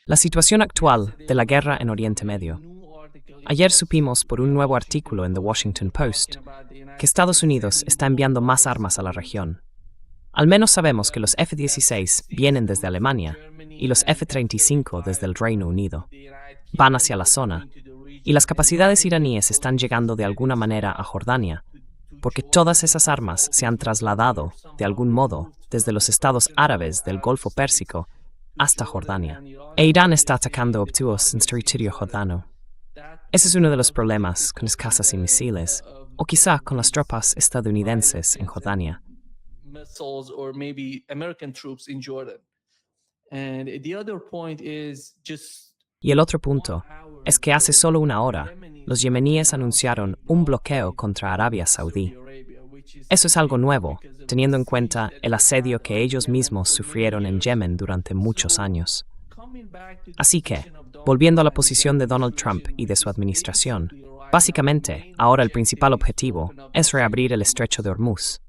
La situación actual de la guerra en Oriente Medio. Ayer supimos por un nuevo artículo en The Washington Post que Estados Unidos está enviando más armas a la región. Al menos sabemos que los F-16 vienen desde Alemania y los F-35 desde el Reino Unido. Van hacia la zona, y las capacidades iraníes están llegando de alguna manera a Jordania, porque todas esas armas se han trasladado, de algún modo, desde los estados árabes del Golfo Pérsico hasta Jordania. E Irán está atacando obtuos en territorio jordano. Ese es uno de los problemas con las casas y misiles, o quizá con las tropas estadounidenses en Jordania. Y el otro punto es que hace solo una hora, los yemeníes anunciaron un bloqueo contra Arabia Saudí. Eso es algo nuevo, teniendo en cuenta el asedio que ellos mismos sufrieron en Yemen durante muchos años. Así que, volviendo a la posición de Donald Trump y de su administración, básicamente, ahora el principal objetivo es reabrir el estrecho de Hormuz.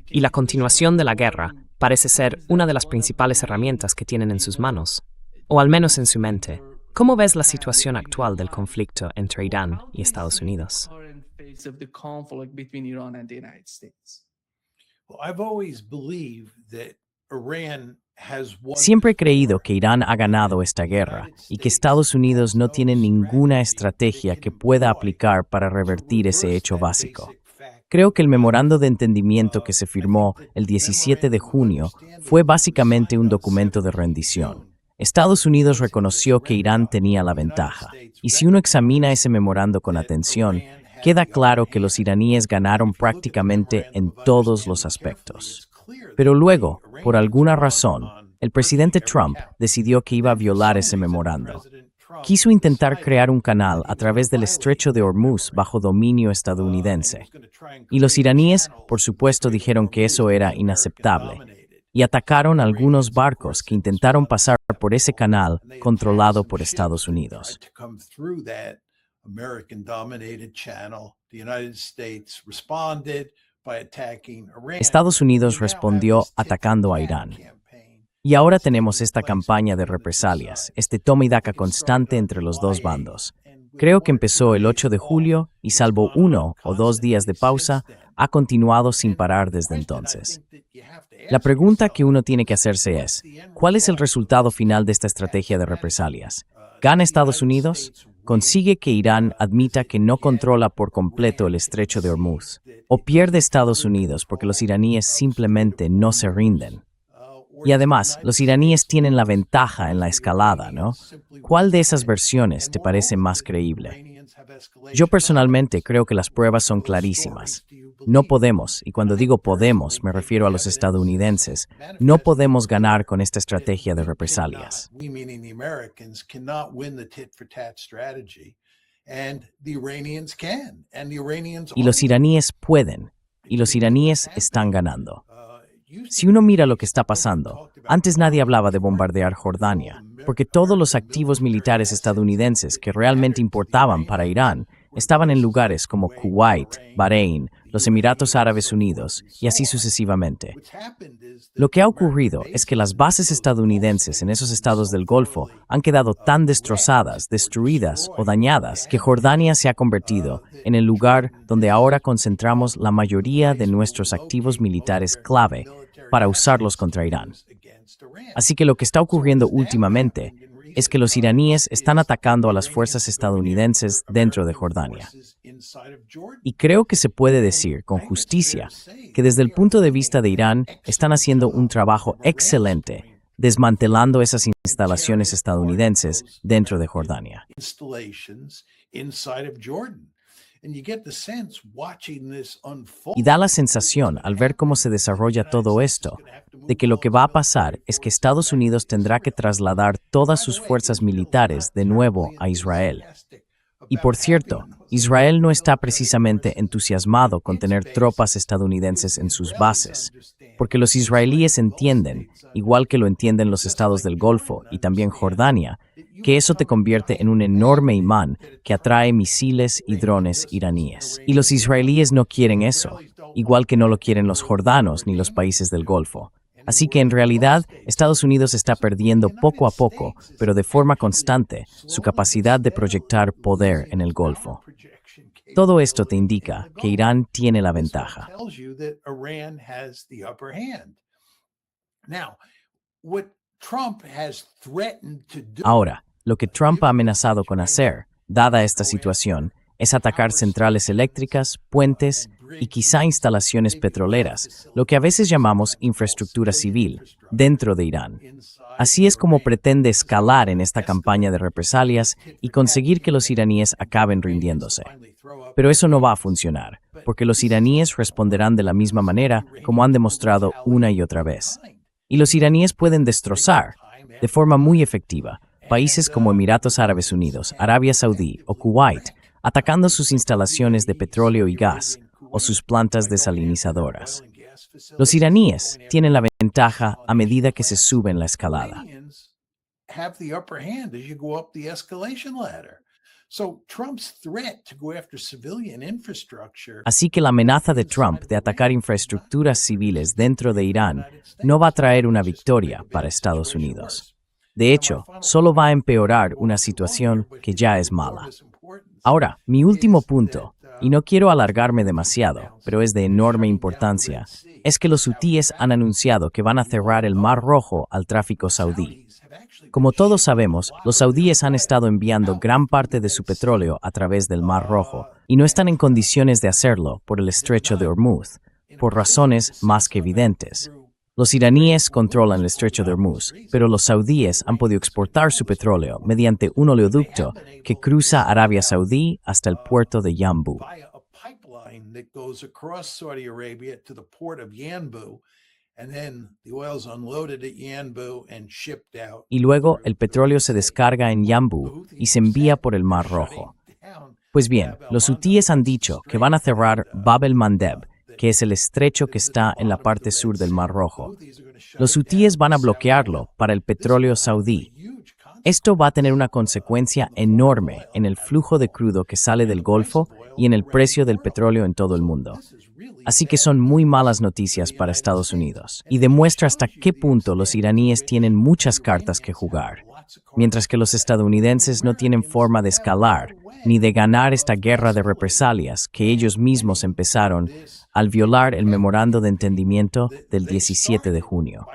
Y la continuación de la guerra parece ser una de las principales herramientas que tienen en sus manos, o al menos en su mente. ¿Cómo ves la situación actual del conflicto entre Irán y Estados Unidos? Siempre he creído que Irán ha ganado esta guerra y que Estados Unidos no tiene ninguna estrategia que pueda aplicar para revertir ese hecho básico. Creo que el memorando de entendimiento que se firmó el 17 de junio fue básicamente un documento de rendición. Estados Unidos reconoció que Irán tenía la ventaja, y si uno examina ese memorando con atención, queda claro que los iraníes ganaron prácticamente en todos los aspectos. Pero luego, por alguna razón, el presidente Trump decidió que iba a violar ese memorando. Quiso intentar crear un canal a través del estrecho de Hormuz bajo dominio estadounidense. Y los iraníes, por supuesto, dijeron que eso era inaceptable, y atacaron algunos barcos que intentaron pasar por ese canal controlado por Estados Unidos. Estados Unidos respondió atacando a Irán. Y ahora tenemos esta campaña de represalias, este toma y daca constante entre los dos bandos. Creo que empezó el 8 de julio y salvo 1 o 2 días de pausa, ha continuado sin parar desde entonces. La pregunta que uno tiene que hacerse es, ¿cuál es el resultado final de esta estrategia de represalias? ¿Gana Estados Unidos? ¿Consigue que Irán admita que no controla por completo el estrecho de Hormuz? ¿O pierde Estados Unidos porque los iraníes simplemente no se rinden? Y además, los iraníes tienen la ventaja en la escalada, ¿no? ¿Cuál de esas versiones te parece más creíble? Yo personalmente creo que las pruebas son clarísimas. No podemos, y cuando digo podemos, me refiero a los estadounidenses, no podemos ganar con esta estrategia de represalias. Y los iraníes pueden, y los iraníes están ganando. Si uno mira lo que está pasando, antes nadie hablaba de bombardear Jordania, porque todos los activos militares estadounidenses que realmente importaban para Irán estaban en lugares como Kuwait, Bahrein, los Emiratos Árabes Unidos y así sucesivamente. Lo que ha ocurrido es que las bases estadounidenses en esos estados del Golfo han quedado tan destrozadas, destruidas o dañadas que Jordania se ha convertido en el lugar donde ahora concentramos la mayoría de nuestros activos militares clave para usarlos contra Irán. Así que lo que está ocurriendo últimamente es que los iraníes están atacando a las fuerzas estadounidenses dentro de Jordania. Y creo que se puede decir con justicia que desde el punto de vista de Irán están haciendo un trabajo excelente desmantelando esas instalaciones estadounidenses dentro de Jordania. Y da la sensación, al ver cómo se desarrolla todo esto, de que lo que va a pasar es que Estados Unidos tendrá que trasladar todas sus fuerzas militares de nuevo a Israel. Y por cierto, Israel no está precisamente entusiasmado con tener tropas estadounidenses en sus bases, porque los israelíes entienden, igual que lo entienden los estados del Golfo y también Jordania, que eso te convierte en un enorme imán que atrae misiles y drones iraníes. Y los israelíes no quieren eso, igual que no lo quieren los jordanos ni los países del Golfo. Así que en realidad, Estados Unidos está perdiendo poco a poco, pero de forma constante, su capacidad de proyectar poder en el Golfo. Todo esto te indica que Irán tiene la ventaja. Ahora, lo que Trump ha amenazado con hacer, dada esta situación, es atacar centrales eléctricas, puentes y quizá instalaciones petroleras, lo que a veces llamamos infraestructura civil, dentro de Irán. Así es como pretende escalar en esta campaña de represalias y conseguir que los iraníes acaben rindiéndose. Pero eso no va a funcionar, porque los iraníes responderán de la misma manera como han demostrado una y otra vez. Y los iraníes pueden destrozar, de forma muy efectiva, países como Emiratos Árabes Unidos, Arabia Saudí o Kuwait, atacando sus instalaciones de petróleo y gas o sus plantas desalinizadoras. Los iraníes tienen la ventaja a medida que se sube en la escalada. Así que la amenaza de Trump de atacar infraestructuras civiles dentro de Irán no va a traer una victoria para Estados Unidos. De hecho, solo va a empeorar una situación que ya es mala. Ahora, mi último punto, y no quiero alargarme demasiado, pero es de enorme importancia, es que los hutíes han anunciado que van a cerrar el Mar Rojo al tráfico saudí. Como todos sabemos, los saudíes han estado enviando gran parte de su petróleo a través del Mar Rojo y no están en condiciones de hacerlo por el estrecho de Hormuz, por razones más que evidentes. Los iraníes controlan el estrecho de Hormuz, pero los saudíes han podido exportar su petróleo mediante un oleoducto que cruza Arabia Saudí hasta el puerto de Yanbu. Y luego el petróleo se descarga en Yanbu y se envía por el Mar Rojo. Pues bien, los hutíes han dicho que van a cerrar Bab el-Mandeb, que es el estrecho que está en la parte sur del Mar Rojo. Los hutíes van a bloquearlo para el petróleo saudí. Esto va a tener una consecuencia enorme en el flujo de crudo que sale del Golfo y en el precio del petróleo en todo el mundo. Así que son muy malas noticias para Estados Unidos y demuestra hasta qué punto los iraníes tienen muchas cartas que jugar, mientras que los estadounidenses no tienen forma de escalar ni de ganar esta guerra de represalias que ellos mismos empezaron al violar el memorando de entendimiento del 17 de junio.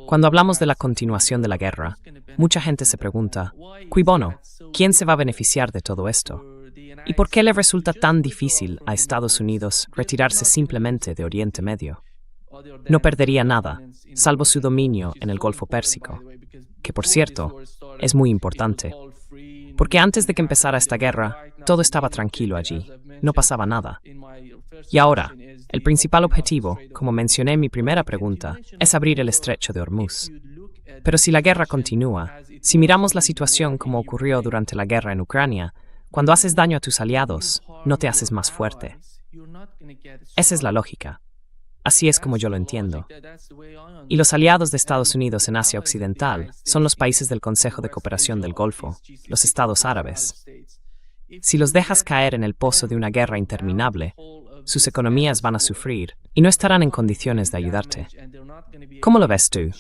Cuando hablamos de la continuación de la guerra, mucha gente se pregunta, ¿cui bono? ¿Quién se va a beneficiar de todo esto? ¿Y por qué le resulta tan difícil a Estados Unidos retirarse simplemente de Oriente Medio? No perdería nada, salvo su dominio en el Golfo Pérsico, que por cierto, es muy importante. Porque antes de que empezara esta guerra, todo estaba tranquilo allí, no pasaba nada. Y ahora, el principal objetivo, como mencioné en mi primera pregunta, es abrir el estrecho de Hormuz. Pero si la guerra continúa, si miramos la situación como ocurrió durante la guerra en Ucrania, cuando haces daño a tus aliados, no te haces más fuerte. Esa es la lógica. Así es como yo lo entiendo. Y los aliados de Estados Unidos en Asia Occidental son los países del Consejo de Cooperación del Golfo, los Estados Árabes. Si los dejas caer en el pozo de una guerra interminable, sus economías van a sufrir y no estarán en condiciones de ayudarte. ¿Cómo lo ves tú?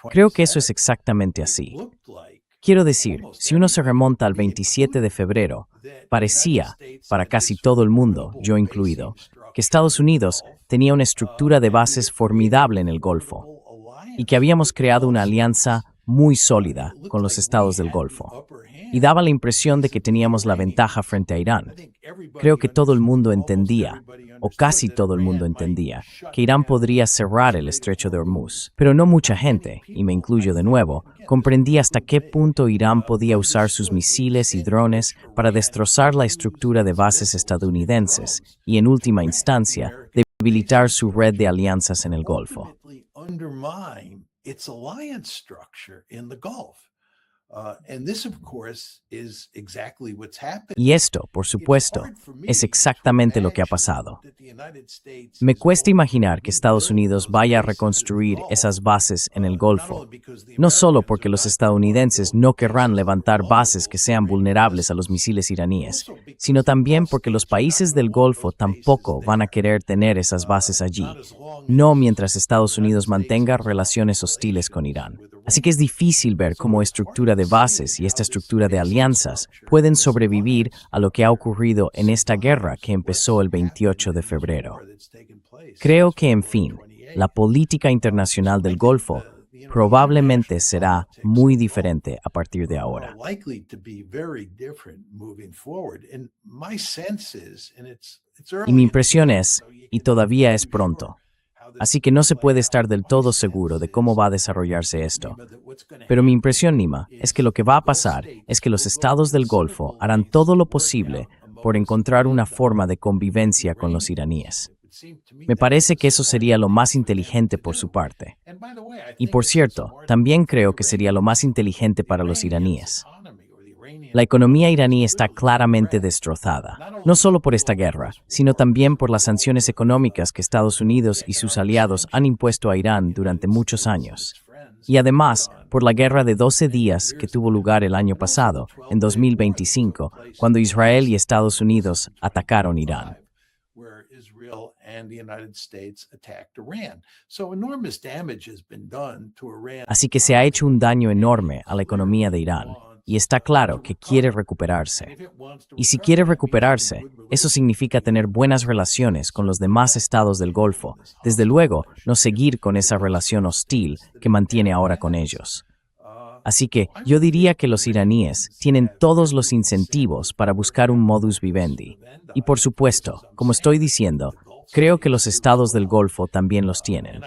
Creo que eso es exactamente así. Quiero decir, si uno se remonta al 27 de febrero, parecía, para casi todo el mundo, yo incluido, que Estados Unidos tenía una estructura de bases formidable en el Golfo y que habíamos creado una alianza muy sólida con los estados del Golfo. Y daba la impresión de que teníamos la ventaja frente a Irán. Creo que todo el mundo entendía, o casi todo el mundo entendía, que Irán podría cerrar el estrecho de Hormuz. Pero no mucha gente, y me incluyo de nuevo, comprendía hasta qué punto Irán podía usar sus misiles y drones para destrozar la estructura de bases estadounidenses y, en última instancia, debilitar su red de alianzas en el Golfo. Y esto, por supuesto, es exactamente lo que ha pasado. Me cuesta imaginar que Estados Unidos vaya a reconstruir esas bases en el Golfo, no solo porque los estadounidenses no querrán levantar bases que sean vulnerables a los misiles iraníes, sino también porque los países del Golfo tampoco van a querer tener esas bases allí, no mientras Estados Unidos mantenga relaciones hostiles con Irán. Así que es difícil ver cómo estructura de bases y esta estructura de alianzas pueden sobrevivir a lo que ha ocurrido en esta guerra que empezó el 28 de febrero. Creo que, en fin, la política internacional del Golfo probablemente será muy diferente a partir de ahora. Y mi impresión es, y todavía es pronto, así que no se puede estar del todo seguro de cómo va a desarrollarse esto. Pero mi impresión, Nima, es que lo que va a pasar es que los estados del Golfo harán todo lo posible por encontrar una forma de convivencia con los iraníes. Me parece que eso sería lo más inteligente por su parte. Y por cierto, también creo que sería lo más inteligente para los iraníes. La economía iraní está claramente destrozada, no solo por esta guerra, sino también por las sanciones económicas que Estados Unidos y sus aliados han impuesto a Irán durante muchos años. Y además, por la guerra de 12 días que tuvo lugar el año pasado, en 2025, cuando Israel y Estados Unidos atacaron Irán. Así que se ha hecho un daño enorme a la economía de Irán, y está claro que quiere recuperarse. Y si quiere recuperarse, eso significa tener buenas relaciones con los demás estados del Golfo, desde luego no seguir con esa relación hostil que mantiene ahora con ellos. Así que yo diría que los iraníes tienen todos los incentivos para buscar un modus vivendi. Y por supuesto, como estoy diciendo, creo que los estados del Golfo también los tienen.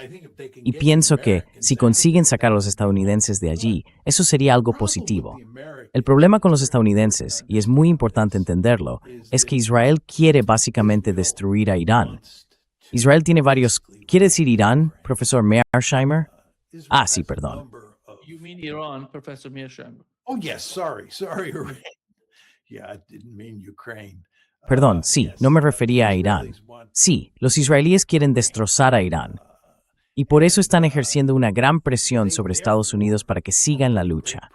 Y pienso que, si consiguen sacar a los estadounidenses de allí, eso sería algo positivo. El problema con los estadounidenses, y es muy importante entenderlo, es que Israel quiere básicamente destruir a Irán. Israel tiene varios... ¿Quiere decir Irán, profesor Mearsheimer? Ah, sí, perdón. You mean Iran, Professor Mearsheimer? Oh, yes, sorry. Yeah, I didn't mean Ukraine. Perdón, sí, no me refería a Irán. Sí, los israelíes quieren destrozar a Irán. Y por eso están ejerciendo una gran presión sobre Estados Unidos para que siga en la lucha.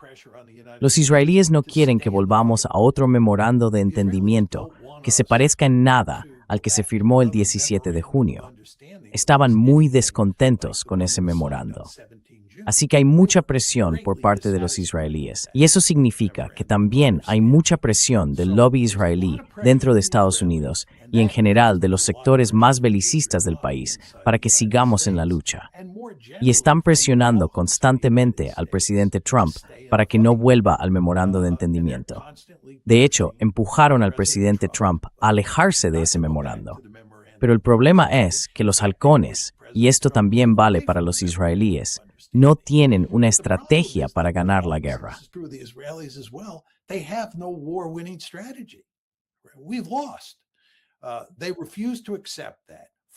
Los israelíes no quieren que volvamos a otro memorando de entendimiento que se parezca en nada al que se firmó el 17 de junio. Estaban muy descontentos con ese memorando. Así que hay mucha presión por parte de los israelíes. Y eso significa que también hay mucha presión del lobby israelí dentro de Estados Unidos y en general de los sectores más belicistas del país para que sigamos en la lucha. Y están presionando constantemente al presidente Trump para que no vuelva al memorando de entendimiento. De hecho, empujaron al presidente Trump a alejarse de ese memorando. Pero el problema es que los halcones, y esto también vale para los israelíes, no tienen una estrategia para ganar la guerra.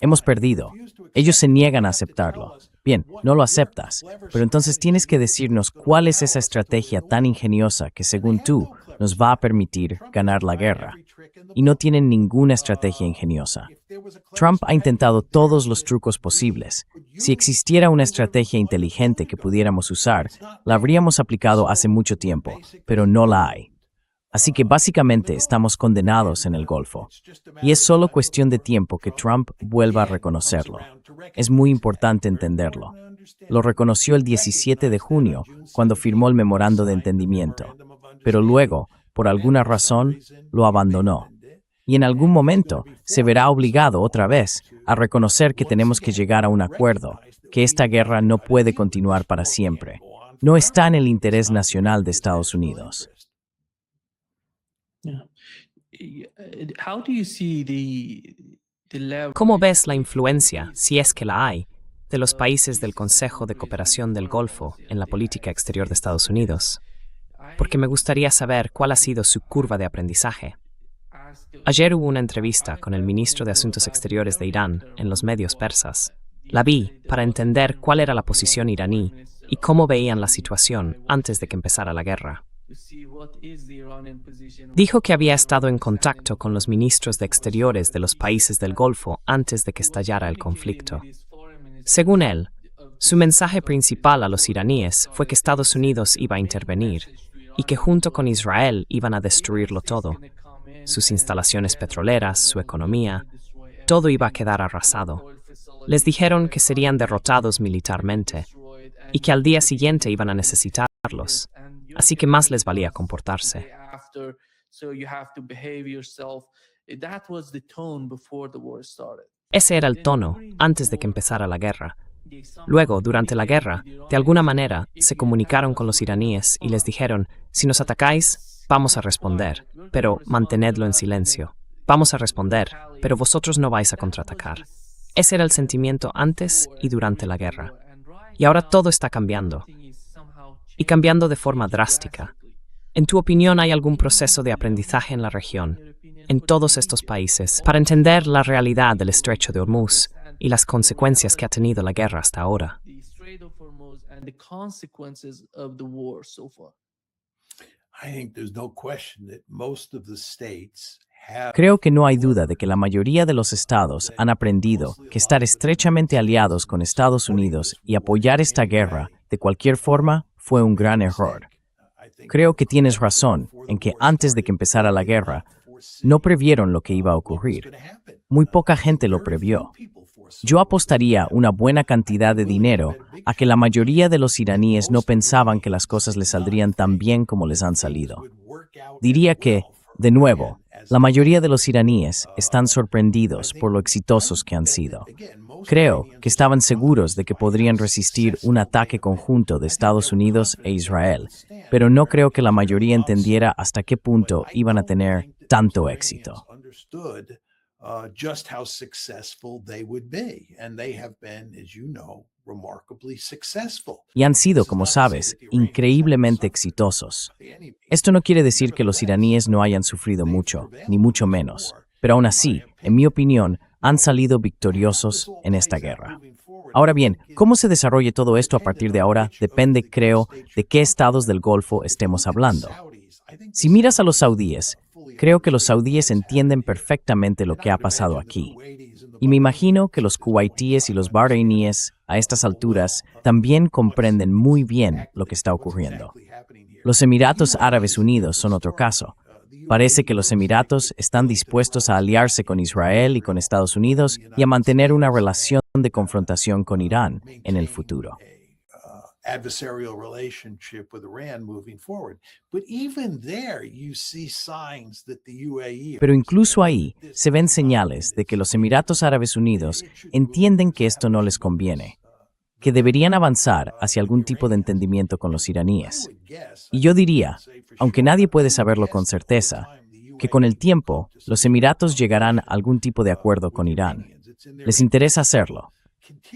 Hemos perdido. Ellos se niegan a aceptarlo. Bien, no lo aceptas, pero entonces tienes que decirnos cuál es esa estrategia tan ingeniosa que, según tú, nos va a permitir ganar la guerra. Y no tienen ninguna estrategia ingeniosa. Trump ha intentado todos los trucos posibles. Si existiera una estrategia inteligente que pudiéramos usar, la habríamos aplicado hace mucho tiempo, pero no la hay. Así que básicamente estamos condenados en el Golfo. Y es solo cuestión de tiempo que Trump vuelva a reconocerlo. Es muy importante entenderlo. Lo reconoció el 17 de junio, cuando firmó el memorando de entendimiento. Pero luego, por alguna razón, lo abandonó. Y en algún momento se verá obligado otra vez a reconocer que tenemos que llegar a un acuerdo, que esta guerra no puede continuar para siempre. No está en el interés nacional de Estados Unidos. ¿Cómo ves la influencia, si es que la hay, de los países del Consejo de Cooperación del Golfo en la política exterior de Estados Unidos? Porque me gustaría saber cuál ha sido su curva de aprendizaje. Ayer hubo una entrevista con el ministro de Asuntos Exteriores de Irán en los medios persas. La vi para entender cuál era la posición iraní y cómo veían la situación antes de que empezara la guerra. Dijo que había estado en contacto con los ministros de Exteriores de los países del Golfo antes de que estallara el conflicto. Según él, su mensaje principal a los iraníes fue que Estados Unidos iba a intervenir y que junto con Israel iban a destruirlo todo. Sus instalaciones petroleras, su economía, todo iba a quedar arrasado. Les dijeron que serían derrotados militarmente y que al día siguiente iban a necesitarlos, así que más les valía comportarse. Ese era el tono antes de que empezara la guerra. Luego, durante la guerra, de alguna manera, se comunicaron con los iraníes y les dijeron, si nos atacáis, vamos a responder, pero mantenedlo en silencio. Vamos a responder, pero vosotros no vais a contraatacar. Ese era el sentimiento antes y durante la guerra. Y ahora todo está cambiando. Y cambiando de forma drástica. ¿En tu opinión hay algún proceso de aprendizaje en la región, en todos estos países, para entender la realidad del Estrecho de Hormuz y las consecuencias que ha tenido la guerra hasta ahora? Creo que no hay duda de que la mayoría de los estados han aprendido que estar estrechamente aliados con Estados Unidos y apoyar esta guerra de cualquier forma fue un gran error. Creo que tienes razón en que antes de que empezara la guerra, no previeron lo que iba a ocurrir. Muy poca gente lo previó. Yo apostaría una buena cantidad de dinero a que la mayoría de los iraníes no pensaban que las cosas les saldrían tan bien como les han salido. Diría que, de nuevo, la mayoría de los iraníes están sorprendidos por lo exitosos que han sido. Creo que estaban seguros de que podrían resistir un ataque conjunto de Estados Unidos e Israel, pero no creo que la mayoría entendiera hasta qué punto iban a tener tanto éxito. Just how successful they would be. And they have been, as you know, remarkably successful. Y han sido, como sabes, increíblemente exitosos. Esto no quiere decir que los iraníes no hayan sufrido mucho, ni mucho menos. Pero aún así, en mi opinión, han salido victoriosos en esta guerra. Ahora bien, cómo se desarrolle todo esto a partir de ahora depende, creo, de qué estados del Golfo estemos hablando. Si miras a los saudíes, creo que los saudíes entienden perfectamente lo que ha pasado aquí. Y me imagino que los kuwaitíes y los bahrainíes, a estas alturas, también comprenden muy bien lo que está ocurriendo. Los Emiratos Árabes Unidos son otro caso. Parece que los Emiratos están dispuestos a aliarse con Israel y con Estados Unidos y a mantener una relación de confrontación con Irán en el futuro. Adversarial relationship with Iran moving forward. But even there you see signs that the UAE. Pero incluso ahí se ven señales de que los Emiratos Árabes Unidos entienden que esto no les conviene, que deberían avanzar hacia algún tipo de entendimiento con los iraníes. Y yo diría, aunque nadie puede saberlo con certeza, que con el tiempo los Emiratos llegarán a algún tipo de acuerdo con Irán. Les interesa hacerlo.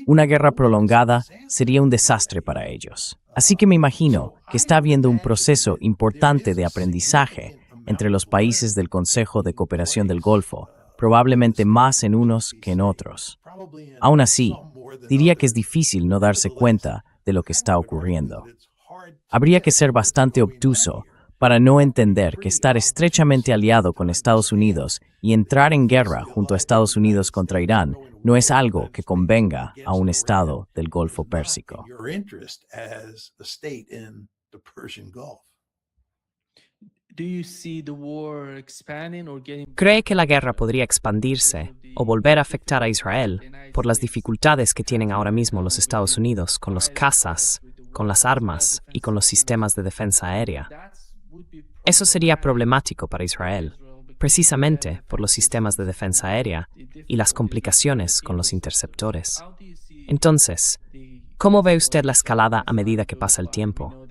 Una guerra prolongada sería un desastre para ellos. Así que me imagino que está habiendo un proceso importante de aprendizaje entre los países del Consejo de Cooperación del Golfo, probablemente más en unos que en otros. Aún así, diría que es difícil no darse cuenta de lo que está ocurriendo. Habría que ser bastante obtuso para no entender que estar estrechamente aliado con Estados Unidos y entrar en guerra junto a Estados Unidos contra Irán no es algo que convenga a un estado del Golfo Pérsico. ¿Cree que la guerra podría expandirse o volver a afectar a Israel por las dificultades que tienen ahora mismo los Estados Unidos con los cazas, con las armas y con los sistemas de defensa aérea? Eso sería problemático para Israel, precisamente por los sistemas de defensa aérea y las complicaciones con los interceptores. Entonces, ¿cómo ve usted la escalada a medida que pasa el tiempo?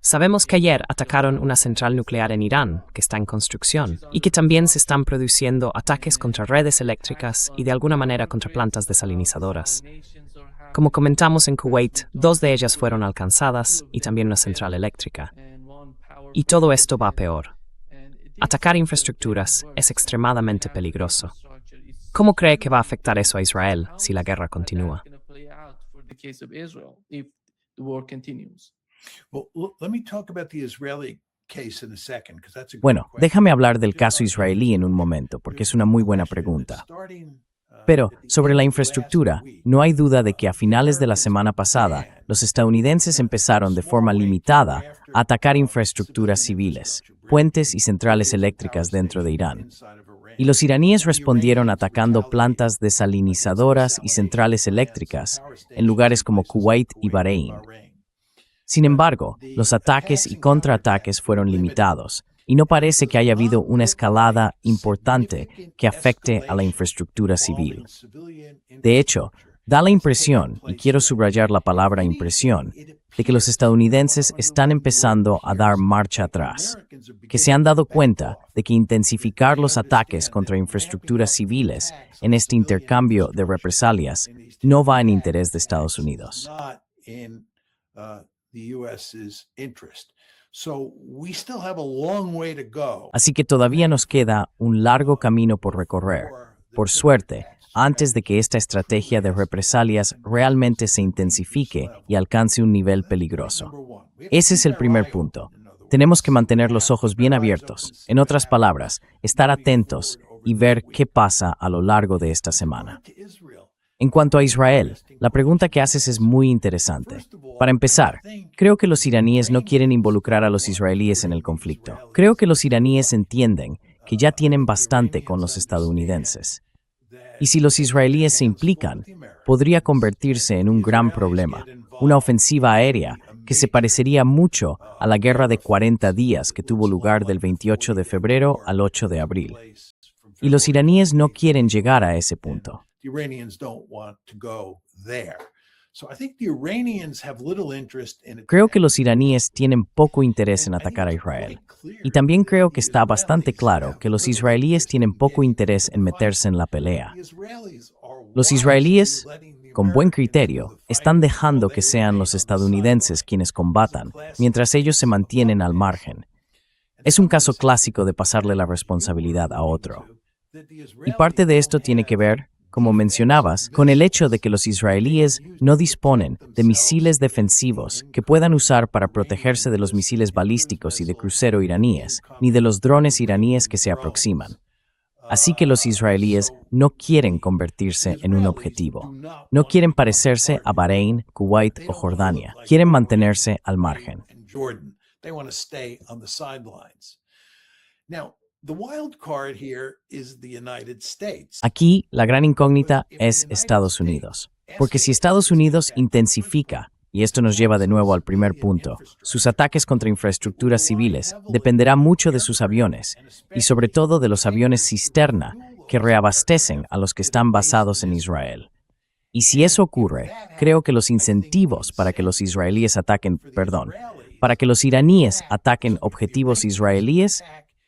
Sabemos que ayer atacaron una central nuclear en Irán, que está en construcción, y que también se están produciendo ataques contra redes eléctricas y de alguna manera contra plantas desalinizadoras. Como comentamos en Kuwait, 2 de ellas fueron alcanzadas y también una central eléctrica. Y todo esto va peor. Atacar infraestructuras es extremadamente peligroso. ¿Cómo cree que va a afectar eso a Israel si la guerra continúa? the war continues. Well, let me talk about the Israeli case in a second, because that's a good Bueno, question. déjame hablar del caso israelí en un momento, porque es una muy buena pregunta. Pero sobre la infraestructura, no hay duda de que a finales de la semana pasada, los estadounidenses empezaron de forma limitada a atacar infraestructuras civiles, puentes y centrales eléctricas dentro de Irán. Y los iraníes respondieron atacando plantas desalinizadoras y centrales eléctricas en lugares como Kuwait y Bahrein. Sin embargo, los ataques y contraataques fueron limitados, y no parece que haya habido una escalada importante que afecte a la infraestructura civil. De hecho, da la impresión, y quiero subrayar la palabra impresión, de que los estadounidenses están empezando a dar marcha atrás, que se han dado cuenta de que intensificar los ataques contra infraestructuras civiles en este intercambio de represalias no va en interés de Estados Unidos. Así que todavía nos queda un largo camino por recorrer, por suerte, antes de que esta estrategia de represalias realmente se intensifique y alcance un nivel peligroso. Ese es el primer punto. Tenemos que mantener los ojos bien abiertos, en otras palabras, estar atentos y ver qué pasa a lo largo de esta semana. En cuanto a Israel, la pregunta que haces es muy interesante. Para empezar, creo que los iraníes no quieren involucrar a los israelíes en el conflicto. Creo que los iraníes entienden que ya tienen bastante con los estadounidenses. Y si los israelíes se implican, podría convertirse en un gran problema, una ofensiva aérea que se parecería mucho a la guerra de 40 días que tuvo lugar del 28 de febrero al 8 de abril. Y los iraníes no quieren llegar a ese punto. Creo que los iraníes tienen poco interés en atacar a Israel. Y también creo que está bastante claro que los israelíes tienen poco interés en meterse en la pelea. Los israelíes, con buen criterio, están dejando que sean los estadounidenses quienes combatan, mientras ellos se mantienen al margen. Es un caso clásico de pasarle la responsabilidad a otro. Y parte de esto tiene que ver, como mencionabas, con el hecho de que los israelíes no disponen de misiles defensivos que puedan usar para protegerse de los misiles balísticos y de crucero iraníes, ni de los drones iraníes que se aproximan. Así que los israelíes no quieren convertirse en un objetivo. No quieren parecerse a Bahrein, Kuwait o Jordania. Quieren mantenerse al margen. Aquí, la gran incógnita es Estados Unidos. Porque si Estados Unidos intensifica, y esto nos lleva de nuevo al primer punto, sus ataques contra infraestructuras civiles, dependerá mucho de sus aviones, y sobre todo de los aviones cisterna que reabastecen a los que están basados en Israel. Y si eso ocurre, creo que los incentivos para que los iraníes ataquen objetivos israelíes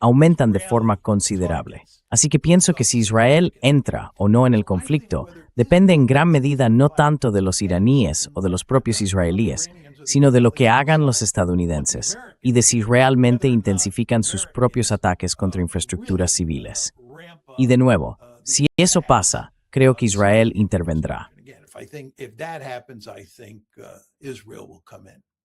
aumentan de forma considerable. Así que pienso que si Israel entra o no en el conflicto, depende en gran medida no tanto de los iraníes o de los propios israelíes, sino de lo que hagan los estadounidenses y de si realmente intensifican sus propios ataques contra infraestructuras civiles. Y de nuevo, si eso pasa, creo que Israel intervendrá.